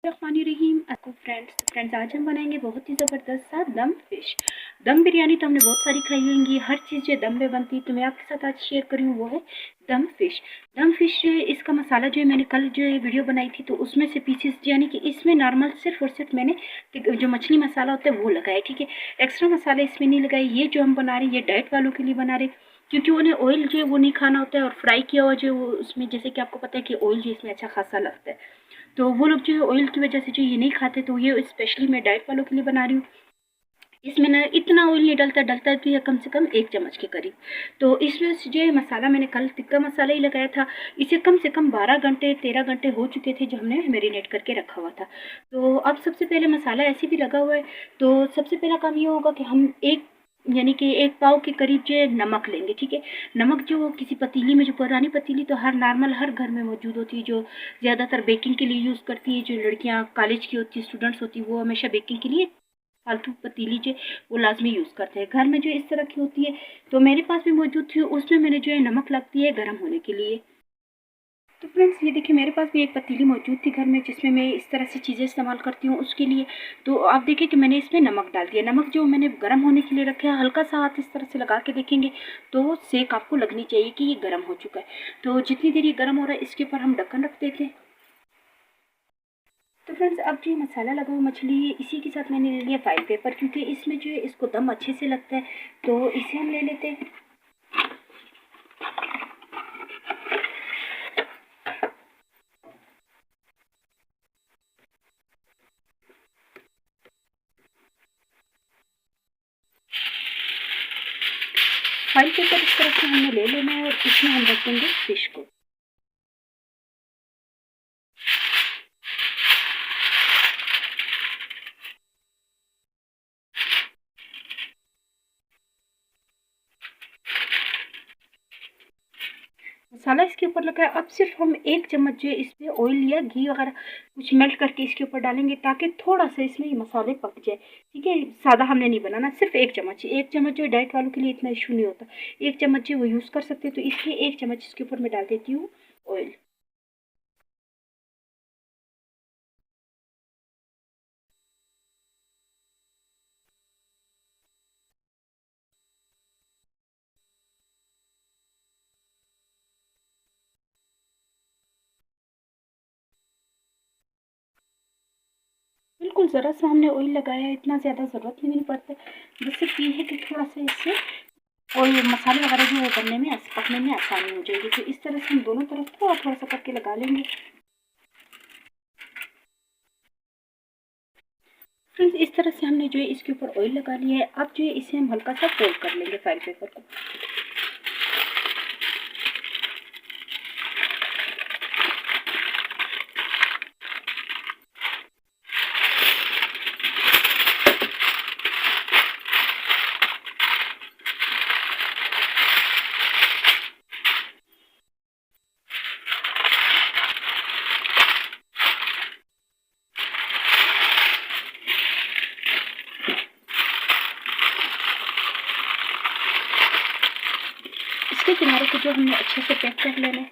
रहीम आपको फ्रेंड्स आज हम बनाएंगे बहुत ही ज़बरदस्त सा दम फिश। दम बिरयानी तो हमने बहुत सारी खाई होंगी, हर चीज़ जो दम में बनती है तो मैं आपके साथ आज शेयर करी हूँ वो है दम फिश। दम फिश जो है इसका मसाला जो है मैंने कल जो है वीडियो बनाई थी तो उसमें से पीसेस यानी कि इसमें नॉर्मल सिर्फ और सिर्फ मैंने जो मछली मसाला होता है वो लगाया, ठीक है। एक्स्ट्रा मसाले इसमें नहीं लगाए। ये जो हम बना रहे हैं ये डाइट वालों के लिए बना रहे, क्योंकि उन्हें ऑयल जो है वो नहीं खाना होता है और फ्राई किया हुआ जो है उसमें जैसे कि आपको पता है कि ऑयल जो इसमें अच्छा खासा लगता है, तो वो लोग जो है ऑयल की वजह से जो ये नहीं खाते, तो ये स्पेशली मैं डाइट वालों के लिए बना रही हूँ। इसमें ना इतना ऑयल नहीं डलता तो ये कम से कम 1 चम्मच के करीब। तो इसमें से जो मसाला मैंने कल टिक्का मसाला ही लगाया था। इसे कम से कम 12 घंटे 13 घंटे हो चुके थे जो हमने मैरिनेट करके रखा हुआ था। तो अब सबसे पहले मसाला ऐसे भी लगा हुआ है, तो सबसे पहला काम ये होगा कि हम एक यानी कि 1 पाव के करीब जो है नमक लेंगे, ठीक है। नमक जो किसी पतीली में, जो पुरानी पतीली तो हर नॉर्मल हर घर में मौजूद होती है, जो ज़्यादातर बेकिंग के लिए यूज़ करती है, जो लड़कियां कॉलेज की होती है, स्टूडेंट्स होती है, वो हमेशा बेकिंग के लिए फालतू पतीली जो वो लाजमी यूज़ करते हैं। घर में जो इस तरह की होती है तो मेरे पास भी मौजूद थी, उसमें मैंने जो है नमक लगती है गर्म होने के लिए। तो फ्रेंड्स ये देखिए मेरे पास भी एक पतीली मौजूद थी घर में जिसमें मैं इस तरह से चीज़ें इस्तेमाल करती हूँ उसके लिए। तो आप देखिए कि मैंने इसमें नमक डाल दिया। नमक जो मैंने गर्म होने के लिए रखा है, हल्का सा हाथ इस तरह से लगा के देखेंगे तो सेक आपको लगनी चाहिए कि ये गर्म हो चुका है। तो जितनी देर ये गर्म हो रहा है इसके ऊपर हम ढक्कन रख देते हैं। तो फ्रेंड्स अब जो मसाला लगा हुआ मछली है इसी के साथ मैंने ले लिया फाइल पेपर, क्योंकि इसमें जो है इसको दम अच्छे से लगता है, तो इसे हम ले लेते हैं। फाइल पेपर इस तरह से हमने ले लेना है और इसमें हम रख देंगे फिश को। मसाला इसके ऊपर लगा है। अब सिर्फ हम 1 चम्मच जो है इस पर ऑयल या घी वगैरह कुछ मेल्ट करके इसके ऊपर डालेंगे ताकि थोड़ा सा इसमें ये मसाले पक जाए, ठीक है। सादा हमने नहीं बनाना, सिर्फ 1 चम्मच जो डाइट वालों के लिए इतना इशू नहीं होता। 1 चम्मच जो वो यूज़ कर सकते हैं, तो इसलिए 1 चम्मच इसके ऊपर मैं डाल देती हूँ ऑयल। बिल्कुल ज़रा सा हमने ऑयल लगाया है, इतना ज़्यादा ज़रूरत नहीं पड़ता। जिससे ये है कि थोड़ा सा इससे और मसाले वगैरह जो है बनने में पकने में आसानी हो जाएगी। तो इस तरह से हम दोनों तरफ थोड़ा थोड़ा सा करके लगा लेंगे। फ्रेंड्स इस तरह से हमने जो है इसके ऊपर ऑयल लगा लिया है। अब जो है इसे हम हल्का सा फोल्ड कर लेंगे फाइल पेपर को। इसके किनारे को जो हमने अच्छे से पैक कर लेना है।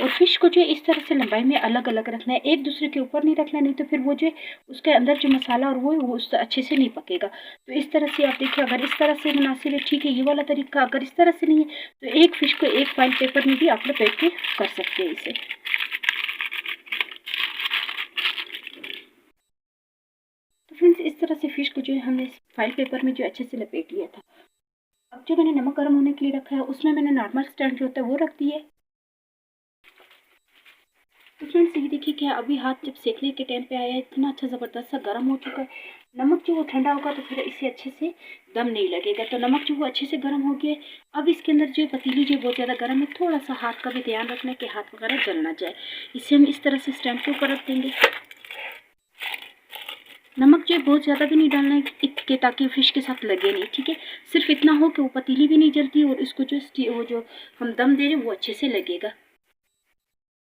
और फिश को जो है इस तरह से लंबाई में अलग अलग रखना है, एक दूसरे के ऊपर नहीं रखना, नहीं तो फिर वो जो है उसके अंदर जो मसाला और वो है वो उससे अच्छे से नहीं पकेगा। तो इस तरह से आप देखिए, अगर इस तरह से मुनासिब है ठीक है ये वाला तरीका, अगर इस तरह से नहीं है तो एक फिश को एक फाइल पेपर में भी आप लोग पैक कर सकते हैं इसे। तो फ्रेंड्स इस तरह से फिश को जो है हमने फाइल पेपर में जो अच्छे से लपेट लिया था। अब जो मैंने नमक गर्म होने के लिए रखा है उसमें मैंने नॉर्मल स्टैंड जो होता है वो रख दिया है। तो फ्रेंड्स ये देखिए क्या अभी हाथ जब सेकने के टाइम पे आया है, इतना अच्छा ज़बरदस्त सा गर्म हो चुका है। नमक जो वो ठंडा होगा तो फिर इसे अच्छे से दम नहीं लगेगा। तो नमक जो वो अच्छे से गर्म हो गया है। अब इसके अंदर जो पतीली जो बहुत ज़्यादा गर्म है, थोड़ा सा हाथ का भी ध्यान रखना है कि हाथ वगैरह जल ना जाए। इसे हम इस तरह से स्टैंड के ऊपर रख देंगे। नमक जो है बहुत ज़्यादा भी नहीं डालना है कि ताकि फिश के साथ लगे नहीं, ठीक है। सिर्फ इतना हो कि वो पतीली भी नहीं जलती और इसको जो वो जो हम दम दे रहे हैं वो अच्छे से लगेगा।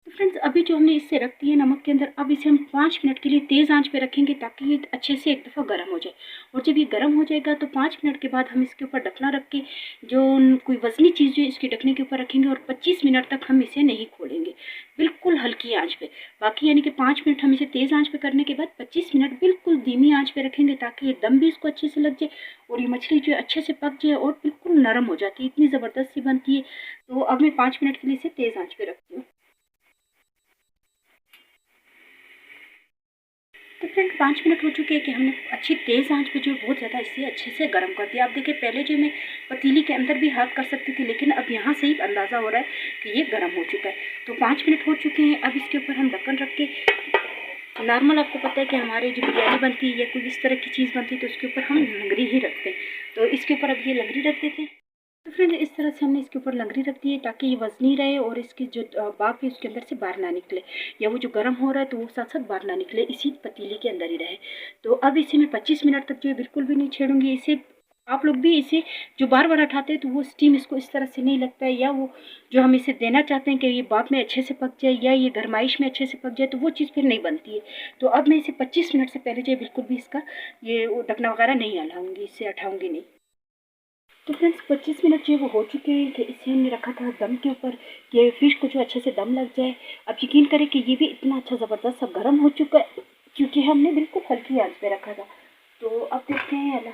तो फ्रेंड्स अभी जो हमने इससे रख दिए नमक के अंदर, अब इसे हम 5 मिनट के लिए तेज़ आंच पे रखेंगे ताकि ये अच्छे से एक दफ़ा गर्म हो जाए। और जब ये गर्म हो जाएगा तो 5 मिनट के बाद हम इसके ऊपर ढकना रख के जो कोई वज़नी चीज़ जो इसके ढकने के ऊपर रखेंगे और 25 मिनट तक हम इसे नहीं खोलेंगे, बिल्कुल हल्की आंच पे। बाकी यानी कि 5 मिनट हम इसे तेज़ आंच पे करने के बाद 25 मिनट बिल्कुल धीमी आंच पे रखेंगे ताकि ये दम भी इसको अच्छे से लग जाए और ये मछली जो है अच्छे से पक जाए और बिल्कुल नरम हो जाती है, इतनी ज़बरदस्त सी बनती है। तो अब मैं 5 मिनट के लिए इसे तेज़ आंच पे रखती हूँ। तो फ्रेंड 5 मिनट हो चुके हैं कि हमने अच्छी तेज़ आंच पे जो बहुत ज़्यादा इसे अच्छे से गर्म कर दिया। आप देखिए पहले जो मैं पतीली के अंदर भी हाथ कर सकती थी, लेकिन अब यहाँ से ही अंदाज़ा हो रहा है कि ये गर्म हो चुका है। तो 5 मिनट हो चुके हैं। अब इसके ऊपर हम ढक्कन रख के नॉर्मल, आपको पता है कि हमारे जो बिरयानी बनती है या कोई इस तरह की चीज़ बनती है तो उसके ऊपर हम लंगड़ी ही रखते हैं। तो इसके ऊपर अब ये लंगड़ी रख देते हैं। तो फ्रेंड इस तरह से हमने इसके ऊपर लंगड़ी रख दी है ताकि ये वज़नी रहे और इसकी जो भाप है उसके अंदर से बाहर ना निकले, या वो जो गर्म हो रहा है तो वो साथ साथ बाहर ना निकले, इसी पतीले के अंदर ही रहे। तो अब इसे मैं 25 मिनट तक जो है बिल्कुल भी नहीं छेड़ूंगी इसे। आप लोग भी इसे जो बार बार हटाते हैं तो वो स्टीम इसको इस तरह से नहीं लगता है, या वो जो हम इसे देना चाहते हैं कि ये भाप में अच्छे से पक जाए या ये गरमाइश में अच्छे से पक जाए, तो वो चीज़ फिर नहीं बनती है। तो अब मैं इसे 25 मिनट से पहले जो है बिल्कुल भी इसका ये ढकना वगैरह नहीं हलाऊंगी, इससे हटाऊंगी नहीं। तो फ्रेंड्स 25 मिनट जो है वो हो चुके हैं कि इसे हमने रखा था दम के ऊपर कि फ़िश को जो अच्छे से दम लग जाए। अब यकीन करें कि ये भी इतना अच्छा ज़बरदस्त सा गर्म हो चुका है क्योंकि हमने बिल्कुल हल्की आंच पे रखा था। तो अब देखते हैं अलग।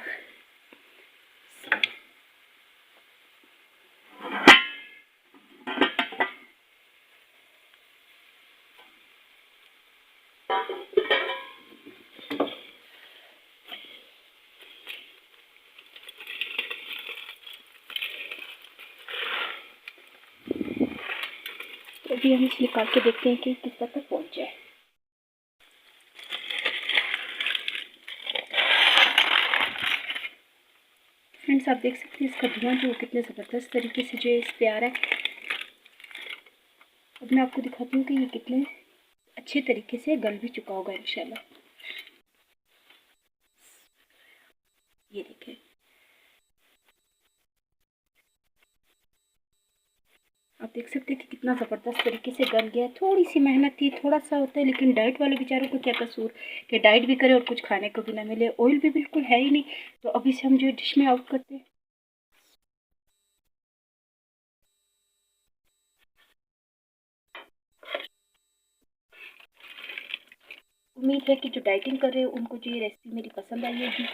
तो अभी हम इसे निकाल के देखते हैं कि किस तक पहुँच जाए। फ्रेंड्स आप देख सकते हैं इसका धुआं जो कितने ज़बरदस्त तरीके से जो है इस पे आ रहा है। अब मैं आपको दिखाती हूँ कि ये कितने अच्छे तरीके से गल भी चुका होगा इंशाल्लाह। ये देखिए, आप देख सकते हैं कि कितना ज़बरदस्त तरीके से गल गया है। थोड़ी सी मेहनत थी, थोड़ा सा होता है, लेकिन डाइट वाले बेचारों को क्या कसूर कि डाइट भी करे और कुछ खाने को भी ना मिले। ऑयल भी बिल्कुल है ही नहीं। तो अभी से हम जो डिश में आउट करते हैं। उम्मीद है कि जो डाइटिंग कर रहे हैं उनको जो ये रेसिपी मेरी पसंद आई होगी।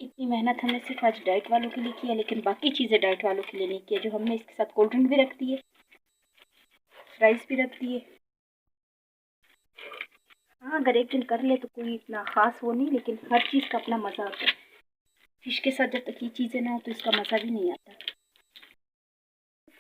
इतनी मेहनत हमने सिर्फ आज डाइट वालों के लिए किया, लेकिन बाकी चीज़ें डाइट वालों के लिए नहीं किया। जो हमने इसके साथ कोल्ड ड्रिंक भी रख दी है, राइस भी रख दिए। हाँ अगर एक दिन कर ले तो कोई इतना ख़ास वो नहीं, लेकिन हर चीज़ का अपना मज़ा आता है। फिश के साथ जब तक ये चीज़ें ना हो तो इसका मज़ा भी नहीं आता।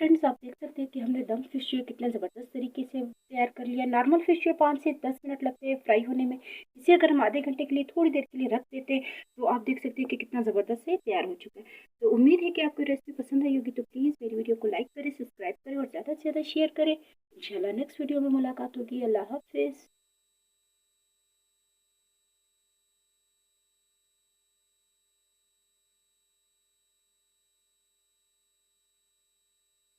फ्रेंड्स आप देख सकते हैं कि हमने दम फिश जो है कितने ज़बरदस्त तरीके से तैयार कर लिया। नॉर्मल फिश जो 5 से 10 मिनट लगते हैं फ्राई होने में, इसे अगर हम आधे घंटे के लिए थोड़ी देर के लिए रख देते हैं तो आप देख सकते हैं कि कितना ज़बरदस्त से तैयार हो चुका है। तो उम्मीद है कि आपको रेसिपी पसंद आई होगी। तो प्लीज़ मेरी वीडियो को लाइक करें, सब्सक्राइब करें और ज़्यादा से ज़्यादा शेयर करें। इंशाल्लाह नेक्स्ट वीडियो में मुलाकात होगी। अल्लाह हाफिज़।